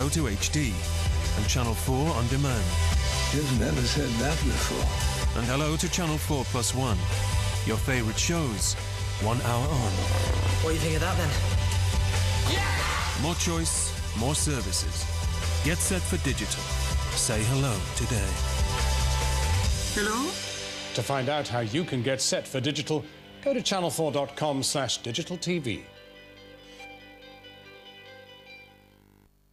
to HD and Channel 4 on demand. You've never said that before. And hello to Channel 4 Plus One. Your favourite shows, 1 hour on. What do you think of that then? Yeah! More choice, more services. Get set for digital. Say hello today. Hello? To find out how you can get set for digital, go to channel4.com/digital TV.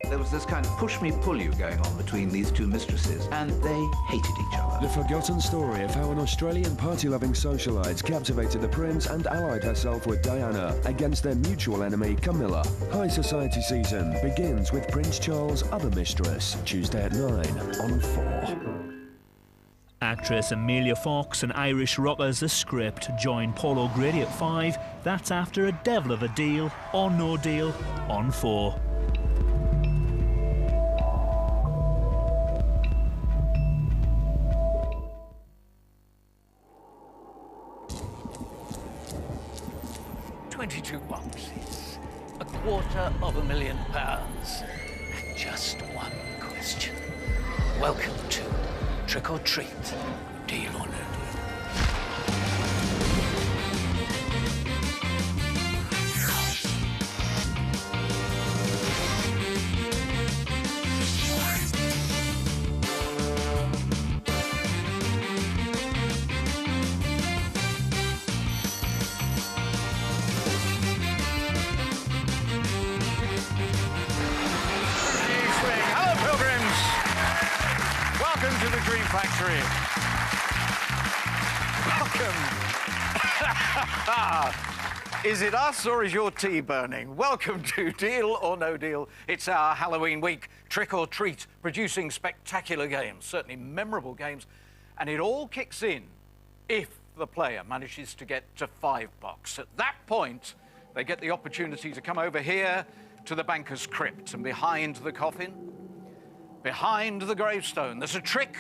There was this kind of push-me-pull-you going on between these two mistresses, and they hated each other. The forgotten story of how an Australian party-loving socialite captivated the prince and allied herself with Diana against their mutual enemy, Camilla. High Society season begins with Prince Charles' other mistress, Tuesday at 9 on 4. Actress Amelia Fox and Irish rockers The Script join Paul O'Grady at 5. That's after a devil of a deal or no deal on 4. £22, £250,000, and just one question. Welcome to Trick or Treat, Deal or No Deal. Factory. Welcome. Is it us or is your tea burning? Welcome to Deal or No Deal. It's our Halloween week. Trick or Treat, producing spectacular games, certainly memorable games, and it all kicks in if the player manages to get to $5. At that point, they get the opportunity to come over here to the banker's crypt, and behind the coffin, behind the gravestone, there's a trick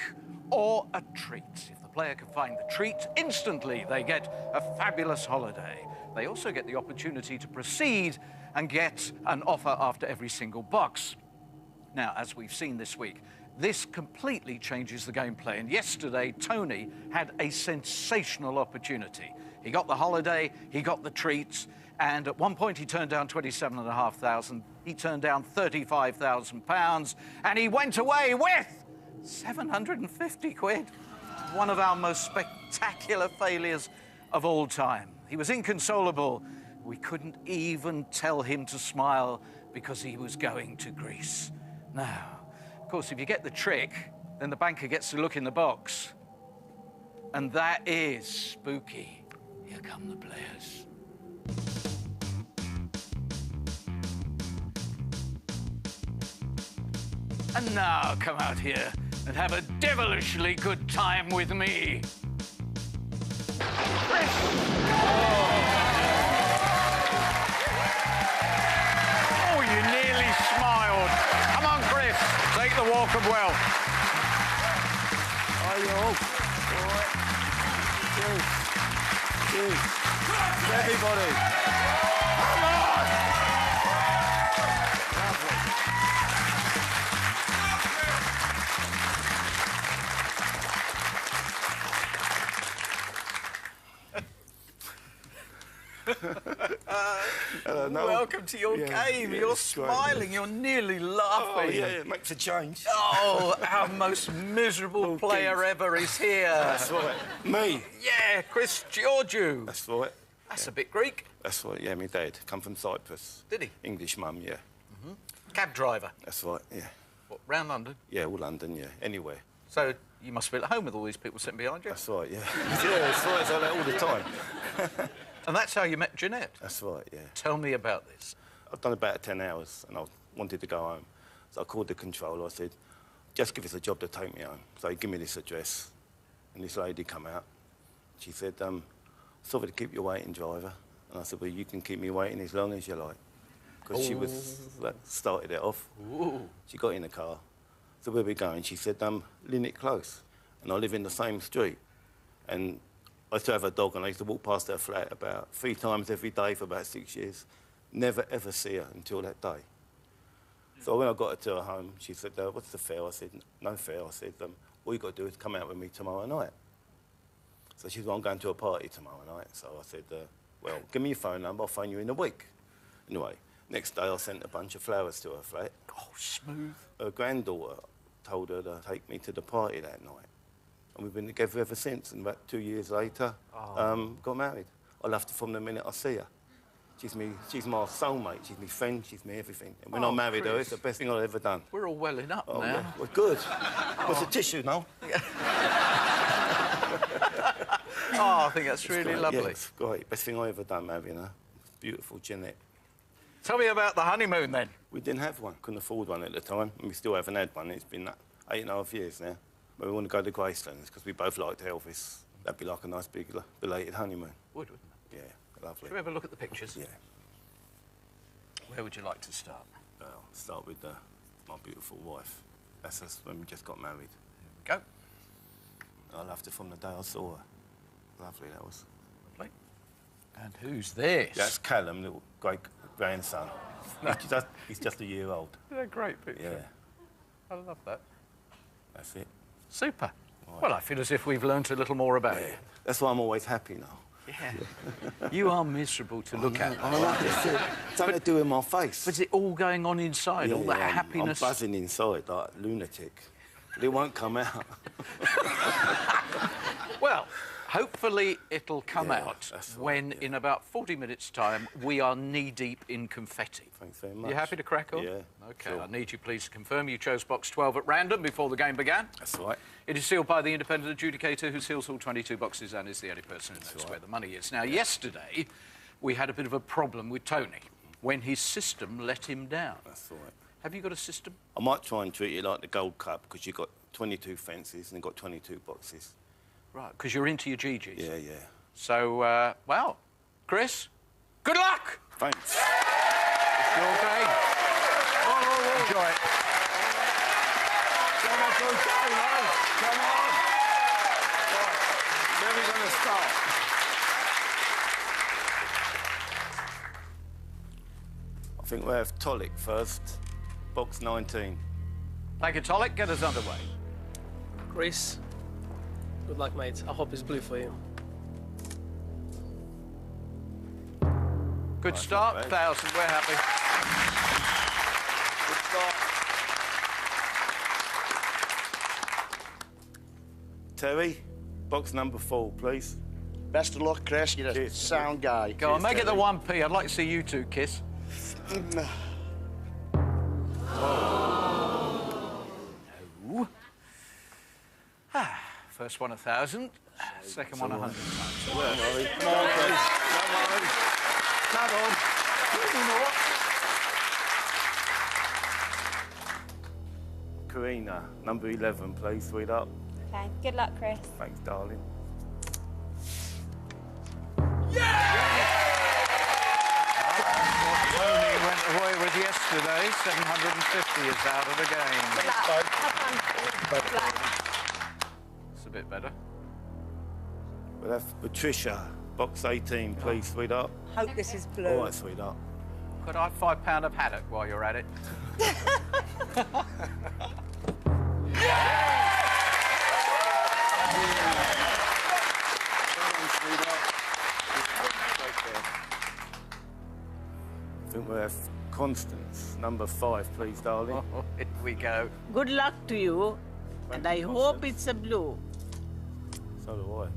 or a treat. If the player can find the treat, instantly they get a fabulous holiday. They also get the opportunity to proceed and get an offer after every single box. Now, as we've seen this week, this completely changes the gameplay. And yesterday, Tony had a sensational opportunity. He got the holiday, he got the treats, and at one point he turned down 27,500. He turned down £35,000, and he went away with 750 quid. One of our most spectacular failures of all time. He was inconsolable. We couldn't even tell him to smile because he was going to Greece. Now, of course, if you get the trick, then the banker gets to look in the box. And that is spooky. Here come the players. And now come out here and have a devilishly good time with me. Chris! Oh, you nearly smiled. Come on, Chris, take the walk of wealth. Are you all? All right. Cheers. Cheers. Everybody. Come on! Welcome to your game. You're smiling. Great. You're nearly laughing. Oh, yeah, it makes a change. Oh, our most miserable player ever is here. That's right. Me? Yeah, Chris Georgiou. That's right. That's a bit Greek. That's right, yeah, my dad. Come from Cyprus. Did he? English mum, yeah. Mm-hmm. Cab driver. That's right, yeah. What, round London? Yeah, all London, yeah. Anywhere. So you must be at home with all these people sitting behind you? That's right, yeah. Yeah, that's right. It's like that all the time. And that's how you met Jeanette? That's right, yeah. Tell me about this. I've done about 10 hours and I wanted to go home. So I called the controller. I said, just give us a job to take me home. So he gave me this address. And this lady come out. She said, sorry to keep you waiting, driver. And I said, well, you can keep me waiting as long as you like. Because she was, started it off. Ooh. She got in the car. So where we going? She said, Linnet Close. And I live in the same street. And I used to have a dog and I used to walk past her flat about 3 times every day for about 6 years. Never, ever see her until that day. So when I got her to her home, she said, what's the fare? I said, no fare. I said, all you got to do is come out with me tomorrow night. So she said, well, I'm going to a party tomorrow night. So I said, well, give me your phone number, I'll phone you in a week. Anyway, next day I sent a bunch of flowers to her flat. Oh, smooth. Her granddaughter told her to take me to the party that night. And we've been together ever since. And about 2 years later, got married. I loved her from the minute I see her. She's my soulmate, she's my friend, she's my everything. And when I married her, it's the best thing I've ever done. We're all welling up now. Yeah. Well, good. What's the tissue now? I think that's really lovely. Yeah, it's great. Best thing I ever done, marrying her. Beautiful Jeanette. Tell me about the honeymoon, then. We didn't have one. Couldn't afford one at the time. And we still haven't had one. It's been 8.5 years now. But we want to go to Gracelands because we both liked Elvis. That'd be like a nice big belated honeymoon. Wouldn't it? Yeah, lovely. Should we have a look at the pictures? Yeah. Where would you like to start? Well, start with my beautiful wife. That's us when we just got married. Go. I loved her from the day I saw her. Lovely, that was. Lovely. And who's this? That's Callum, little great-grandson. He's just a year old. It's a great picture. Yeah. I love that. That's it. Super. Right. Well, I feel as if we've learnt a little more about you. That's why I'm always happy now. Yeah. You are miserable to look at. I like it. Something to do with my face. But is it all going on inside? All that happiness? I'm buzzing inside like a lunatic. But it won't come out. Well, hopefully it'll come out when, in about 40 minutes' time, we are knee-deep in confetti. Thanks very much. You happy to crack on? Yeah. OK, sure. I need you, please, to confirm you chose box 12 at random before the game began. That's right. It is sealed by the independent adjudicator who seals all 22 boxes and is the only person who knows where the money is. Now, yesterday, we had a bit of a problem with Tony when his system let him down. That's right. Have you got a system? I might try and treat it like the Gold Cup because you've got 22 fences and you've got 22 boxes. Right, because you're into your GGs. Yeah, yeah. So, well, Chris, good luck! Thanks. It's your game. Enjoy it. Come on. Right, where are we going to start? I think we'll have Tolic first, box 19. Thank you, Tolic. Get us underway. Chris, good luck, mate. I hope it's blue for you. Good start, 1,000. We're happy. Good start. Terry, box number 4, please. Best of luck, Chris. You're a sound guy. Go on, make it the 1p. I'd like to see you two kiss. No. First one 1,000. Second one 100 times. Come on, Chris. Come on. Karina, number 11, please, sweetheart. Okay, good luck, Chris. Thanks, darling. Tony went away with yesterday. 750 is out of the game. Good luck. Have fun. Good luck. It's a bit better. We'll have Patricia, box 18, please, sweetheart. Hope this is blue. All right, sweetheart. Could I have £5 of haddock while you're at it? I think we'll have Constance, number 5, please, darling. Oh, here we go. Good luck to you, and I hope it's a blue. So do I.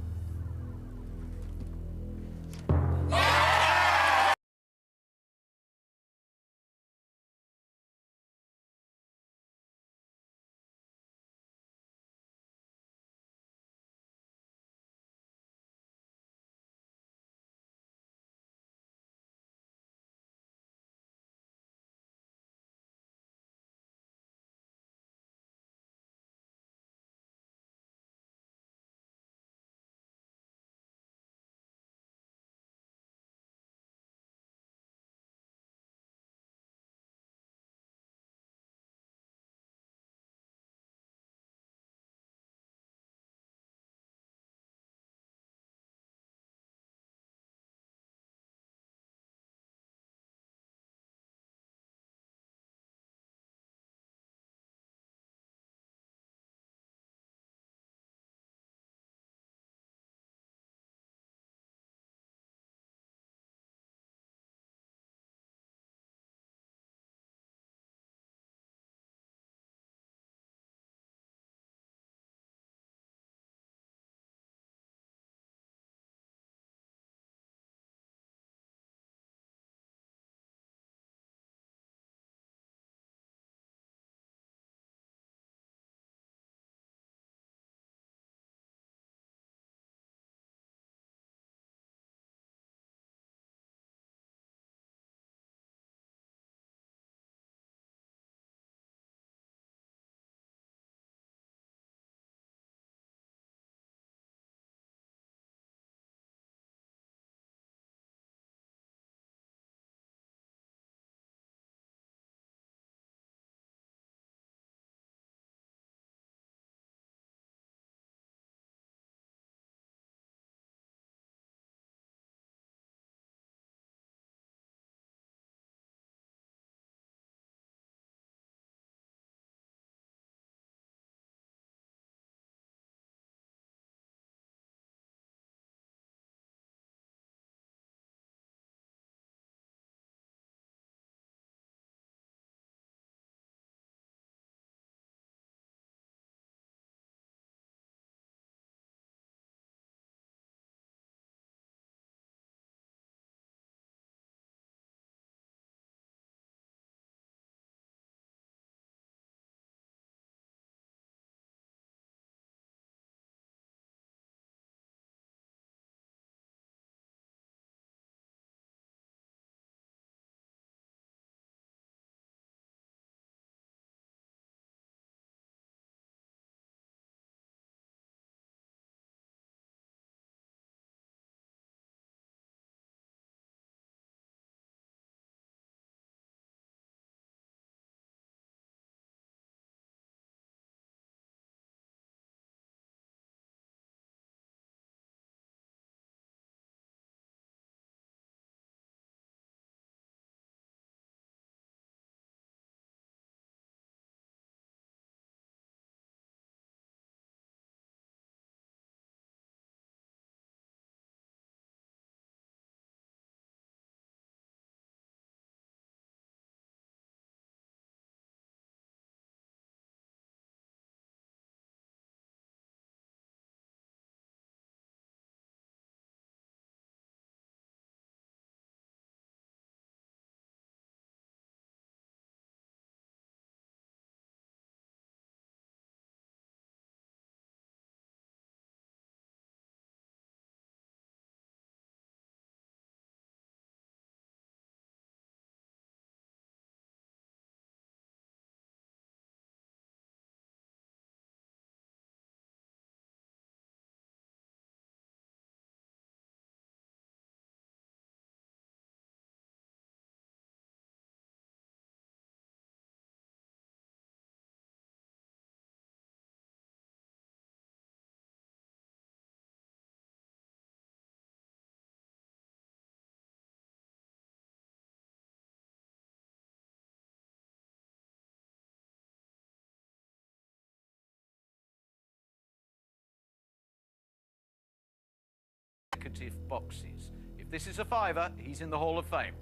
consecutive boxes. If this is a fiver, he's in the Hall of Fame.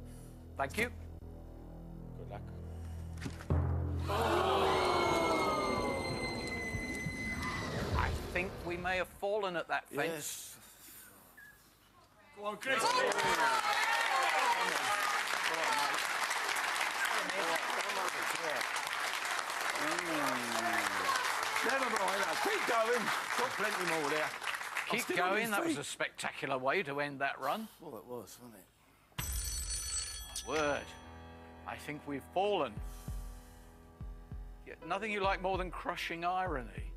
Thank you. Good luck. I think we may have fallen at that fence. Yes. Go on, Chris. Never mind, keep going. Got plenty more there. Keep going. That was a spectacular way to end that run. Well, it was, wasn't it? My word. I think we've fallen. Nothing you like more than crushing irony.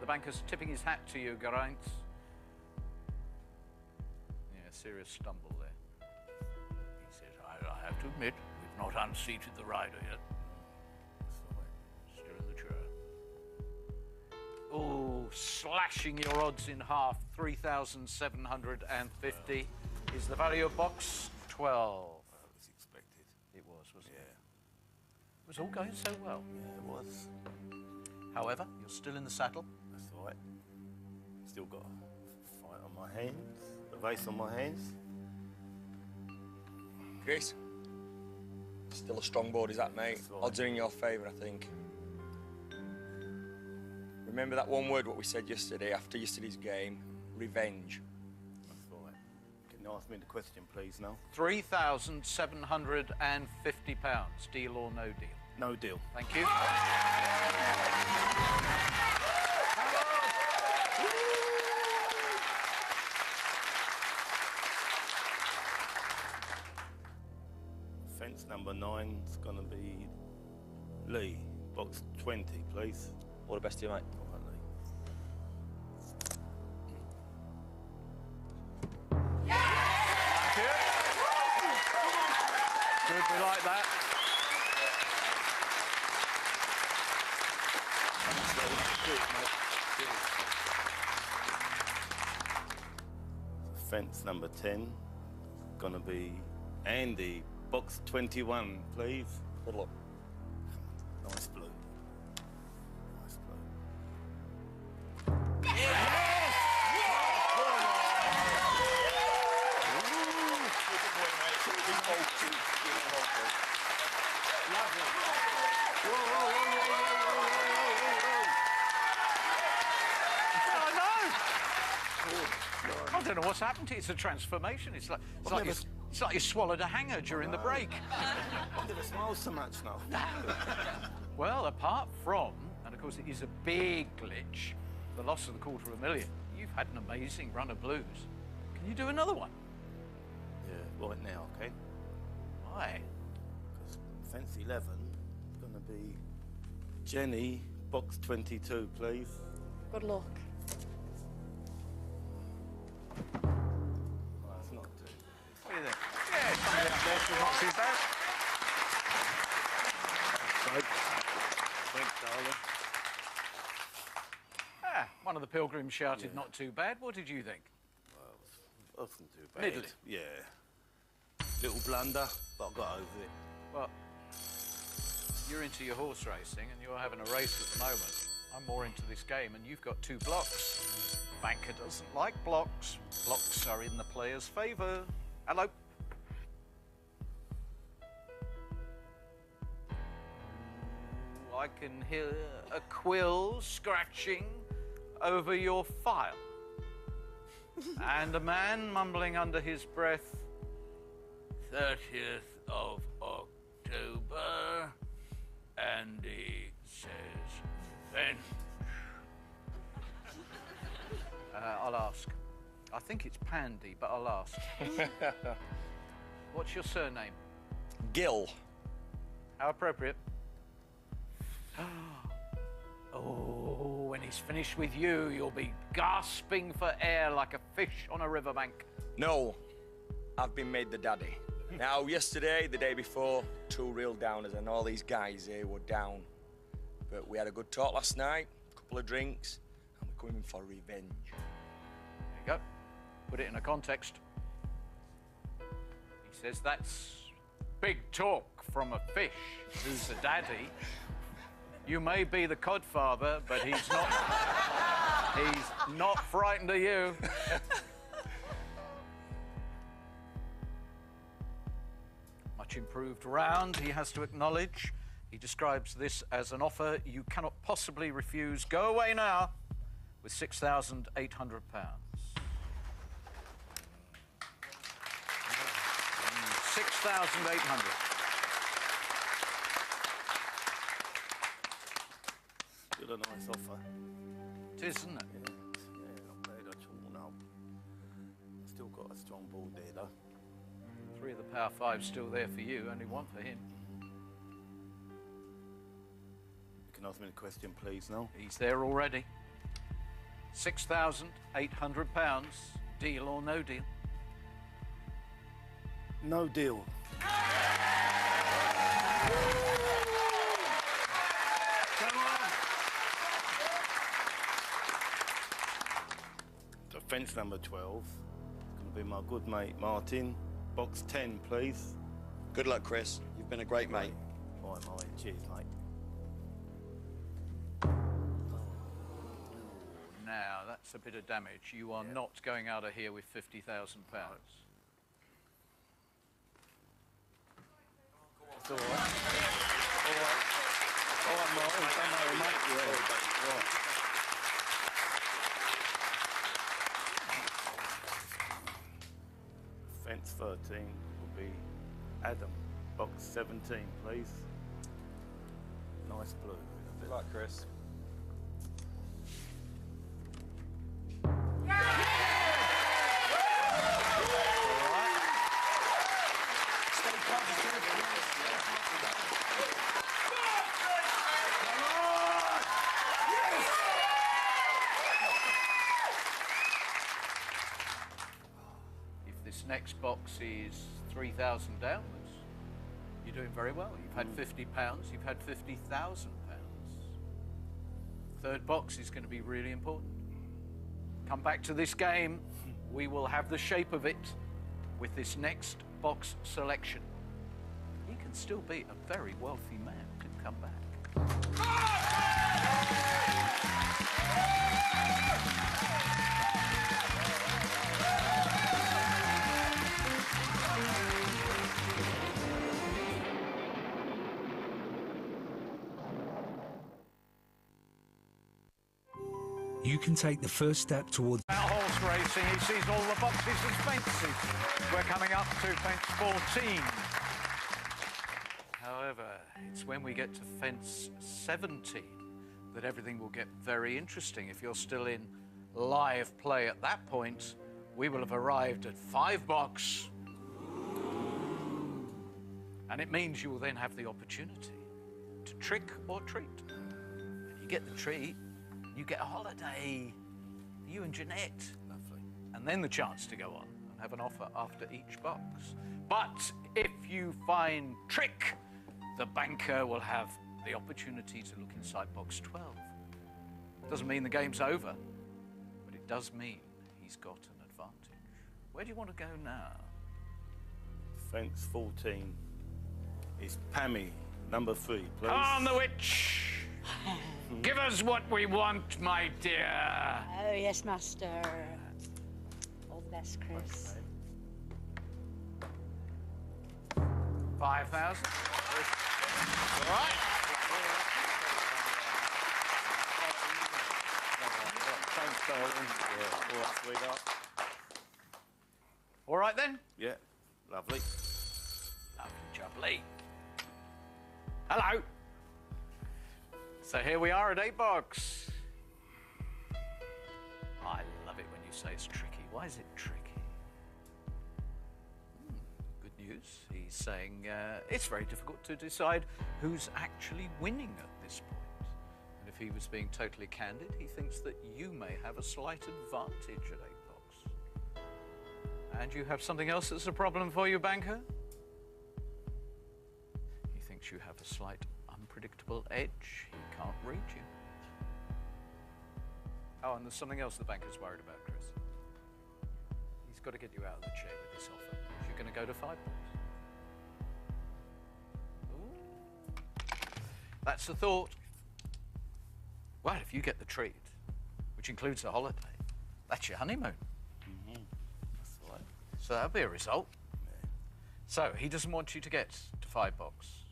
The banker's tipping his hat to you, Geraint. Yeah, serious stumble there. He says, I have to admit, we've not unseated the rider yet. Still in the chair. Oh, slashing your odds in half. 3,750 is the value of box 12. That was expected. It was, wasn't it? It was all going so well. Yeah, it was. However, you're still in the saddle. That's right. Still got a fight on my hands, a race on my hands. Chris, still a strong board, is that, mate? Right. Odds are in your favour, I think. Remember that one word what we said yesterday, after yesterday's game? Revenge. That's right. Can you ask me the question, please, now? £3,750. Deal or no deal? No deal. Thank you. Fence number 9 is going to be Lee, box 20, please. All the best to you, mate. All right, Lee. Good, we like that. Fence number 10 is going to be Andy, box 21, please. Good luck. Nice blue. Nice blue. I don't know what's happened to you. It's a transformation. It's like you swallowed a hanger during the break. I never smile so much now. Well, apart from, and of course it is a big glitch, the loss of the $250,000, you've had an amazing run of blues. Can you do another one? Yeah, right now, okay? Why? Because fence 11 is going to be Jenny, box 22, please. Good luck. Oh, that's not too. What do you think? Yeah, somebody up there is not too bad. Thanks, darling. Ah, one of the pilgrims shouted, not too bad. What did you think? Well, it wasn't too bad. Middling. Yeah. Little blunder, but I got over it. Well, you're into your horse racing and you're having a race at the moment. I'm more into this game and you've got 2 blocks. Banker doesn't like blocks. Blocks are in the player's favour. Hello. I can hear a quill scratching over your file. And a man mumbling under his breath, 30th of October, Andy says, Venge. I'll ask. I think it's Pandy, but I'll ask. What's your surname? Gill. How appropriate. Oh, when he's finished with you, you'll be gasping for air like a fish on a riverbank. No, I've been made the daddy. Now, yesterday, the day before, 2 real downers, and all these guys here were down. But we had a good talk last night, a couple of drinks, and we're coming for revenge. There you go. Put it in a context. He says that's big talk from a fish who's a daddy. You may be the codfather, but he's not. He's not frightened of you. Much improved round, he has to acknowledge. He describes this as an offer you cannot possibly refuse. Go away now with £6,800. £6,800. Still a nice offer. It is, isn't it? Yeah, not bad at all, no. Still got a strong ball there, though. 3 of the power 5 still there for you, only 1 for him. You can ask me a question, please, no? He's there already. £6,800. Deal or no deal? No deal. So fence number 12 can be my good mate Martin. Box 10, please. Good luck, Chris. You've been a great mate. All right, mate. Cheers, mate. Now, that's a bit of damage. You are not going out of here with £50,000. It's all right. All right. All right, Martin. Don't worry, mate. Yeah. Right. Fence 13 will be Adam. Box 17, please. Nice blue. Good luck, Chris. Next box is 3,000 downwards. You're doing very well. You've had £50, you've had £50,000. Third box is going to be really important. Come back to this game. We will have the shape of it with this next box selection. He can still be a very wealthy man. Can come back. You can take the first step towards Horse racing, he sees all the boxes as fences. We're coming up to fence 14. However, it's when we get to fence 17 that everything will get very interesting. If you're still in live play at that point, we will have arrived at 5 box. And it means you will then have the opportunity to trick or treat. And you get the treat, you get a holiday, you and Jeanette. Lovely. And then the chance to go on and have an offer after each box. But if you find trick, the banker will have the opportunity to look inside box 12. Doesn't mean the game's over, but it does mean he's got an advantage. Where do you want to go now? Fence 14 is Pammy, number 3, please. On the witch! Give us what we want, my dear. Oh, yes, master. All the best, Chris. Okay. 5,000. All right. Thanks, darling. Yeah, all right, sweetheart. All right, then? Yeah, lovely. Lovely jubbly. Hello. So here we are at 8 box. I love it when you say it's tricky. Why is it tricky? Good news. He's saying it's very difficult to decide who's actually winning at this point. And if he was being totally candid, he thinks that you may have a slight advantage at 8 box. And you have something else that's a problem for you, banker? He thinks you have a slight unpredictable edge. He can't read you. Oh, and there's something else the banker's worried about, Chris. He's got to get you out of the chair with this offer. You're going to go to 5 box. Ooh. That's the thought. Well, if you get the treat, which includes a holiday. That's your honeymoon. That's right. So that'll be a result. So he doesn't want you to get to 5 bucks.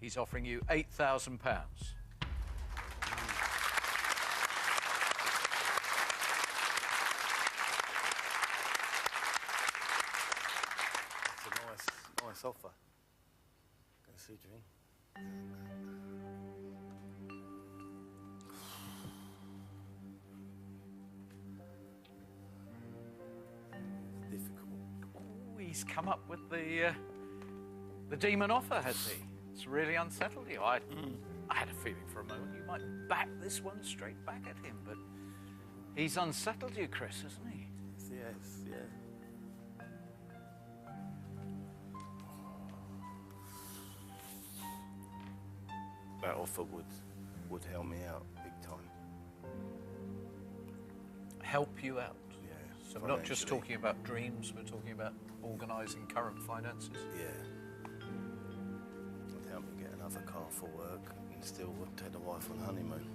He's offering you £8,000. It's a nice offer. Go see Dream. He's come up with the demon offer, has he? It's really unsettled you. I had a feeling for a moment you might back this one straight back at him, but he's unsettled you, Chris, hasn't he? Yes, yeah. That offer would help me out big time. Help you out? Yeah. So we're not just financially. talking about dreams, we're talking about organising current finances? Yeah. It'd help me get another car for work and still take the wife on honeymoon.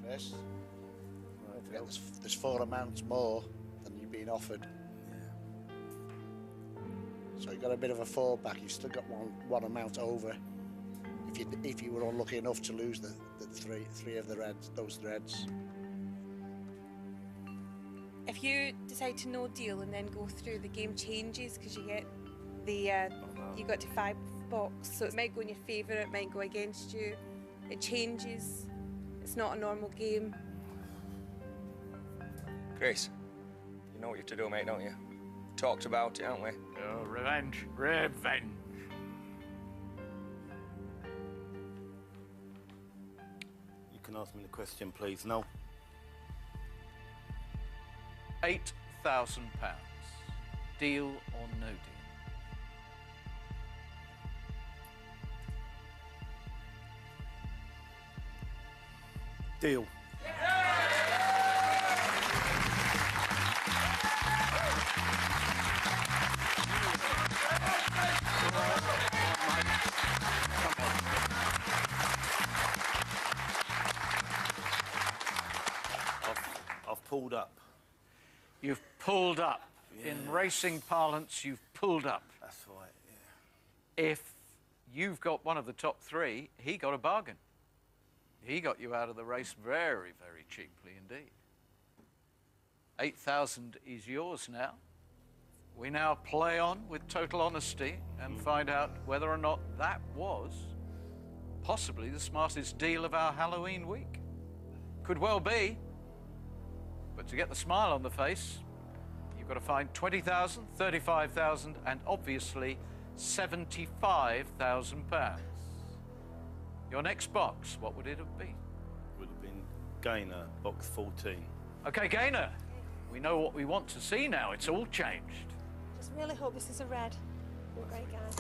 Chris, don't forget there's 4 amounts more than you've been offered. So you've got a bit of a fallback. You've still got one amount over. If you were unlucky enough to lose the three of the reds, those reds. If you decide to no deal and then go through, the game changes because you get the you got to 5 bucks, so it might go in your favour, it might go against you. It changes. It's not a normal game. Chris, you know what you have to do, mate, don't you? Talked about it, haven't we? Oh, revenge. Revenge. You can ask me the question, please. No. £8,000. Deal or no deal? Deal. I've pulled up. You've pulled up. In racing parlance, you've pulled up. That's right, yeah. If you've got one of the top 3, he got a bargain. He got you out of the race very, very cheaply indeed. 8,000 is yours now. We now play on with total honesty and find out whether or not that was possibly the smartest deal of our Halloween week. Could well be. But to get the smile on the face, you've got to find 20,000, 35,000, and obviously £75,000. Your next box, what would it have been? Would have been Gainer, box 14. Okay, Gainer, we know what we want to see now. It's all changed. Just really hope this is a red. You're a great guy.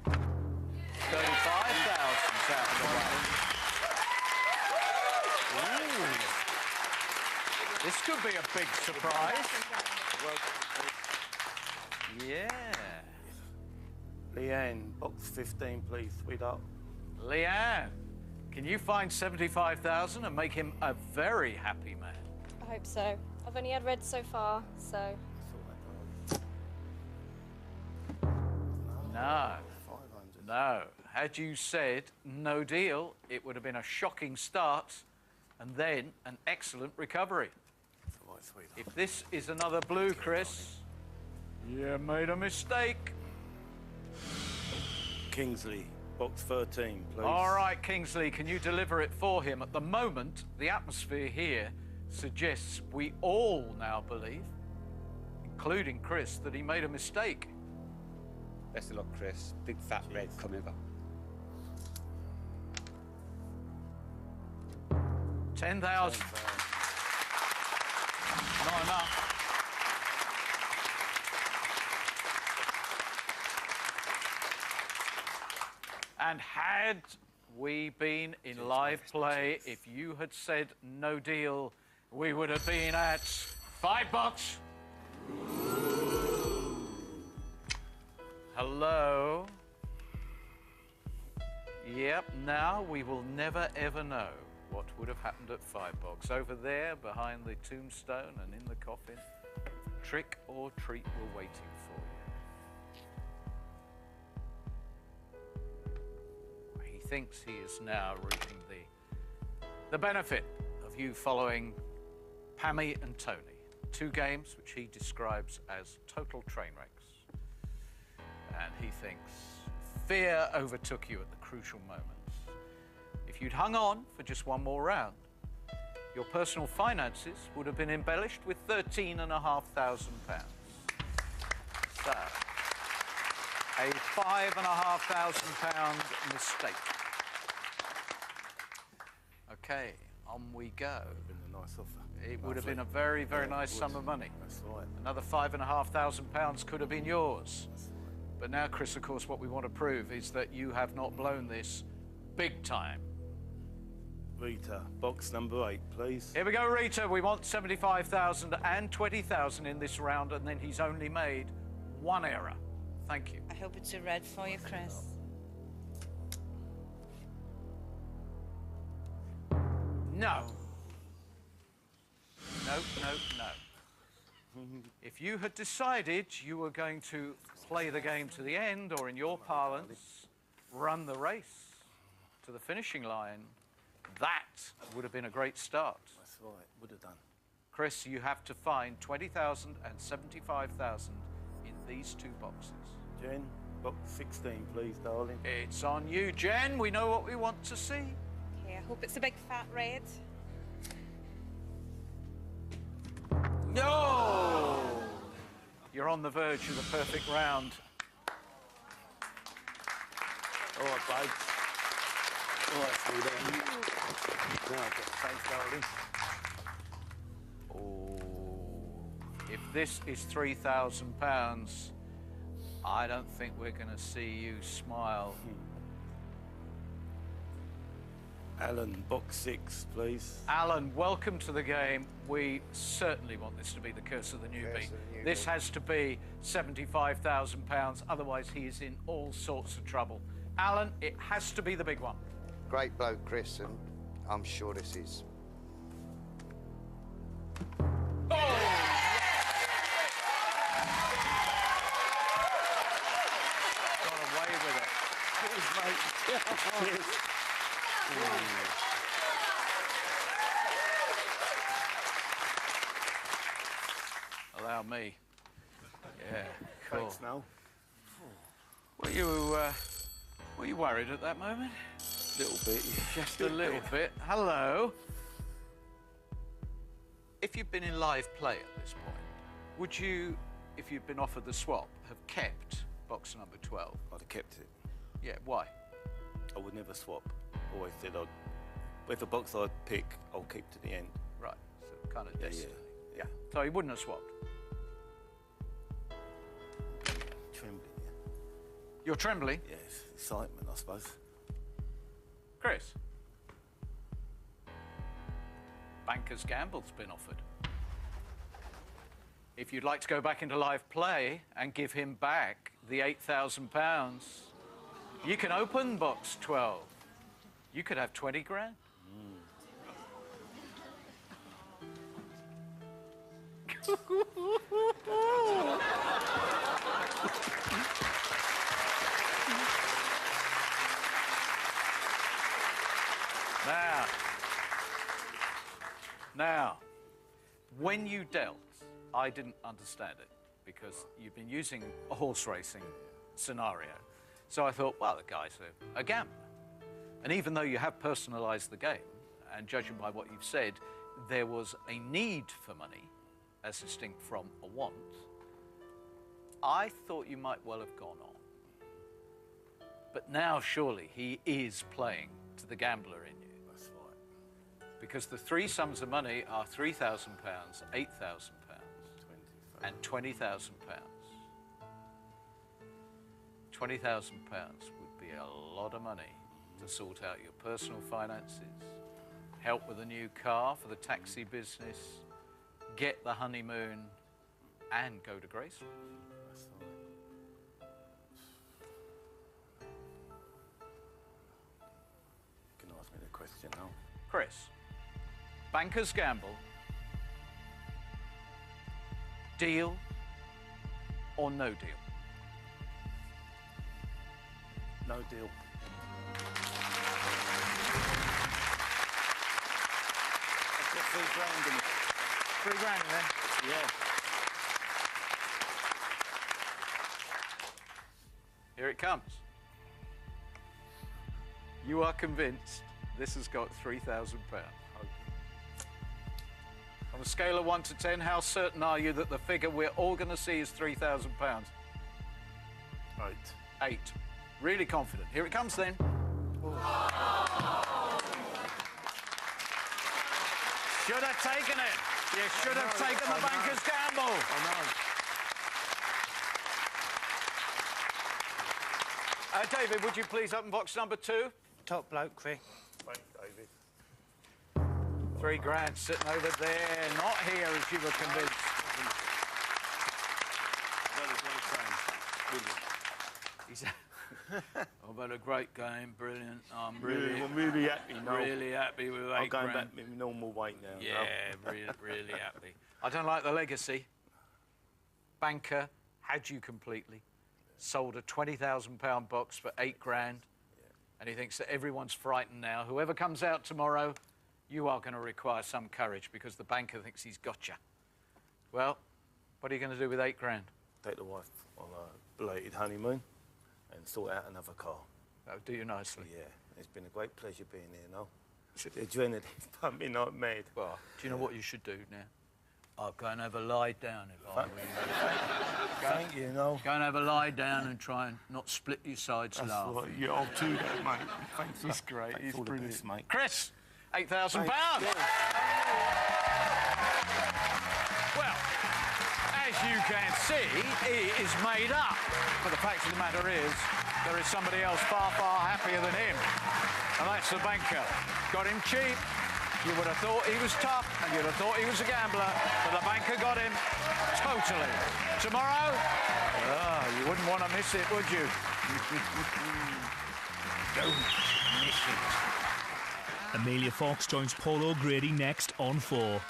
35,000 out of the way. Ooh. This could be a big surprise. Yeah. Leanne, box 15, please, sweetheart. Leanne, can you find 75,000 and make him a very happy man? I hope so. I've only had red so far, so... No. No. Had you said no deal, it would have been a shocking start and then an excellent recovery. If this is another blue, Chris, you made a mistake. Kingsley, box 13, please. All right, Kingsley, can you deliver it for him? At the moment, the atmosphere here suggests we all now believe, including Chris, that he made a mistake. Best of luck, Chris. Big fat red coming up. 10,000. Not enough. And had we been in live play, if you had said no deal, we would have been at $5. Hello? Yep, now we will never ever know what would have happened at Firebox. Over there, behind the tombstone and in the coffin, trick or treat were waiting for you. He thinks he is now reaping the benefit of you following Pammy and Tony. 2 games which he describes as total train wrecks. And he thinks fear overtook you at the crucial moments. If you'd hung on for just one more round, your personal finances would have been embellished with £13,500. So, a £5,500 mistake. Okay, on we go. Been a nice offer. It would have been a very, very nice sum of money. That's right. Another £5,500 could have been yours. But now, Chris, of course, what we want to prove is that you have not blown this big time. Rita, box number 8, please. Here we go, Rita. We want 75,000 and 20,000 in this round, and then he's only made 1 error. Thank you. I hope it's a red for you, Chris. No. No, no, no. If you had decided you were going to play the game to the end, or in your parlance, run the race to the finishing line, that would have been a great start. That's right, would have done. Chris, you have to find 20,000 and 75,000 in these 2 boxes. Jen, box 16, please, darling. It's on you, Jen. We know what we want to see. Okay, I hope it's a big fat red. No! You're on the verge of the perfect round. All right, babe. All right, sweetheart. Now, thanks, darling. Oh, if this is £3,000, I don't think we're going to see you smile. Alan, box 6, please. Alan, welcome to the game. We certainly want this to be the curse of the newbie. This has to be £75,000, otherwise he is in all sorts of trouble. Alan, it has to be the big one. Great bloke, Chris, and I'm sure this is. Got away with it. Cheers, mate. Cheers. Allow me. Yeah, cool. Thanks, Noel. Were you worried at that moment? A little bit. Just a little bit. Hello. If you'd been in live play at this point, would you, if you'd been offered the swap, have kept box number 12? I'd have kept it. Yeah, why? I would never swap. Always said I'd... If a box I'd pick, I'll keep to the end. Right, so kind of destiny. Yeah. So he wouldn't have swapped? Trembling, yeah. You're trembling? Yes, excitement, I suppose. Chris? Banker's Gamble's been offered. If you'd like to go back into live play and give him back the £8,000, you can open box 12. You could have 20 grand. Now, when you dealt, I didn't understand it because you've been using a horse racing scenario. So I thought, well, the guy's a gambler. And even though you have personalised the game, and judging by what you've said, there was a need for money, as distinct from a want, I thought you might well have gone on. But now, surely, he is playing to the gambler in you. That's right. Because the 3 sums of money are £3,000, £8,000, and £20,000. £20,000 would be a lot of money to sort out your personal finances, help with a new car for the taxi business, get the honeymoon, and go to Graceland. That's right. question now. Chris, bankers gamble. Deal or no deal? No deal. I've got £3 in it. £3 then? Yeah. Here it comes. You are convinced this has got £3,000. On a scale of 1 to 10, how certain are you that the figure we're all going to see is £3,000? 8. 8. Really confident. Here it comes then. Should have taken it. You should have taken the banker's gamble. I know. David, would you please open box number 2? Top bloke, Chris. Thanks, David. £3 sitting over there, not here as you were convinced. He's I've had a great game, brilliant. I'm really happy now. Really happy with £8 I'm going grand. back to my normal weight now. Yeah, really happy. I don't like the legacy. Banker had you completely. Sold a £20,000 box for £8 grand. And he thinks that everyone's frightened now. Whoever comes out tomorrow, you are going to require some courage because the banker thinks he's got you. Well, what are you going to do with £8 grand? Take the wife on a belated honeymoon and sort out another car. That would do you nicely. Yeah, it's been a great pleasure being here now. The adrenaline's pumping like mad. Well, do you know what you should do now? I'll go and have a lie down if I were you. Thank you, no. Go and have a lie down and try and not split your sides That's laughing. right. Yeah, I'll do that, mate. Thanks. He's great. Thanks He's all the brilliant. best, mate. Chris, £8,000. Well, as you can see, he is made up. But the fact of the matter is, there is somebody else far, far happier than him. And that's the banker. Got him cheap. You would have thought he was tough, and you'd have thought he was a gambler, but the banker got him totally. Tomorrow, you wouldn't want to miss it, would you? Don't miss it. Amelia Fox joins Paul O'Grady next on 4.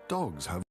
Dogs have